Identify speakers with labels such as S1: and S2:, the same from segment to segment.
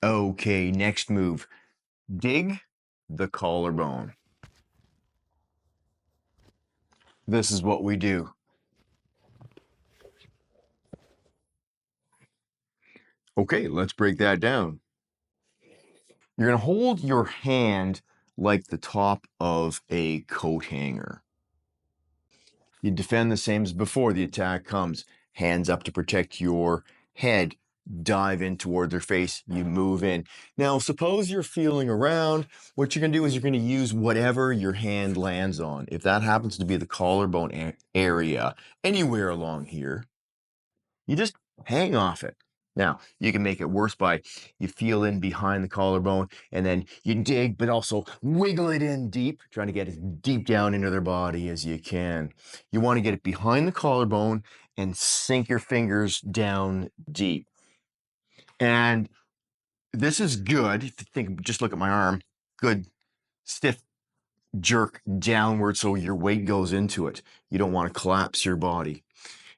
S1: Okay, next move. Dig the collarbone. This is what we do. Okay, let's break that down. You're going to hold your hand like the top of a coat hanger. You defend the same as before the attack comes. Hands up to protect your head. Dive in toward their face. You move in. Now, suppose you're feeling around. What you're going to do is you're going to use whatever your hand lands on. If that happens to be the collarbone area, anywhere along here, you just hang off it. Now, you can make it worse by you feel in behind the collarbone and then you dig, but also wiggle it in deep, trying to get as deep down into their body as you can. You want to get it behind the collarbone and sink your fingers down deep. And this is good. If you think, just look at my arm. Good, stiff jerk downward so your weight goes into it. You don't want to collapse your body.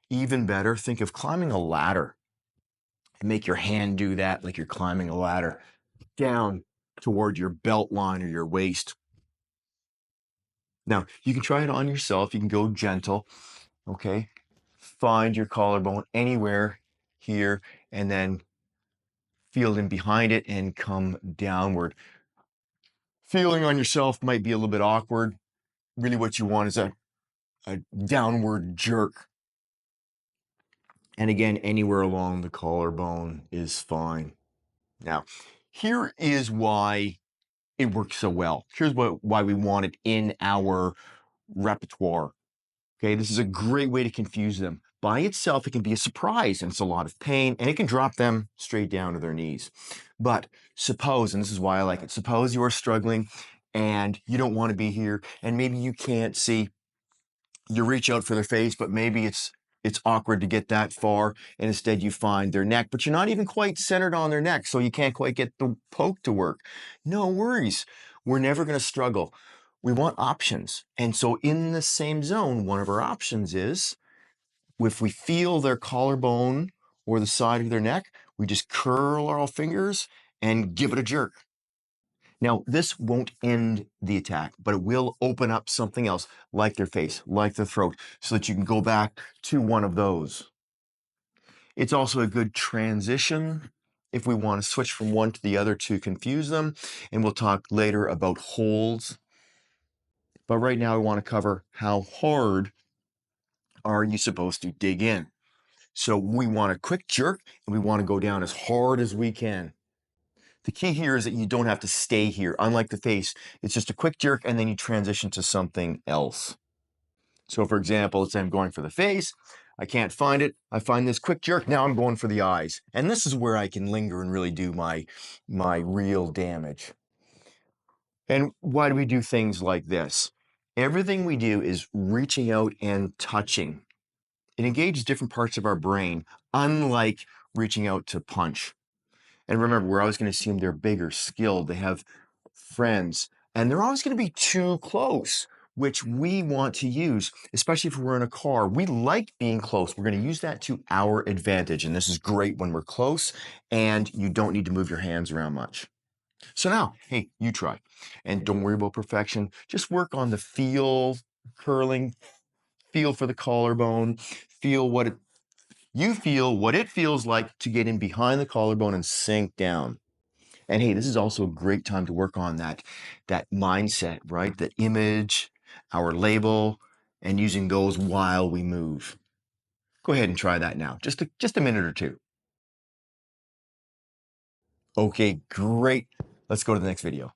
S1: Even better, think of climbing a ladder. Make your hand do that like you're climbing a ladder down toward your belt line or your waist. Now, you can try it on yourself. You can go gentle, okay? Find your collarbone anywhere here and then feel in behind it and come downward. Feeling on yourself might be a little bit awkward. Really what you want is a downward jerk. And again, anywhere along the collarbone is fine. Now, here is why it works so well. Here's why we want it in our repertoire. Okay, this is a great way to confuse them. By itself, it can be a surprise and it's a lot of pain and it can drop them straight down to their knees. But suppose, and this is why I like it, suppose you are struggling and you don't want to be here and maybe you can't see, you reach out for their face, but maybe it's awkward to get that far and instead you find their neck, but you're not even quite centered on their neck, so you can't quite get the poke to work. No worries. We're never going to struggle. We want options. And so in the same zone, one of our options is if we feel their collarbone or the side of their neck, we just curl our fingers and give it a jerk. Now, this won't end the attack, but it will open up something else, like their face, like the throat, so that you can go back to one of those. It's also a good transition if we want to switch from one to the other to confuse them, and we'll talk later about holds. But right now, I want to cover how hard are you supposed to dig in. So we want a quick jerk, and we want to go down as hard as we can. The key here is that you don't have to stay here. Unlike the face, it's just a quick jerk and then you transition to something else. So for example, let's say I'm going for the face. I can't find it. I find this quick jerk. Now I'm going for the eyes. And this is where I can linger and really do my real damage. And why do we do things like this? Everything we do is reaching out and touching. It engages different parts of our brain, unlike reaching out to punch. And remember, we're always going to assume they're bigger, skilled, they have friends, and they're always going to be too close, which we want to use, especially if we're in a car. We like being close. We're going to use that to our advantage. And this is great when we're close and you don't need to move your hands around much. So now, hey, you try. And don't worry about perfection. Just work on the feel, curling, feel for the collarbone, feel what it feels like to get in behind the collarbone and sink down. And hey, this is also a great time to work on that mindset, right? The image, our label, and using those while we move. Go ahead and try that now. Just a minute or two. Okay, great. Let's go to the next video.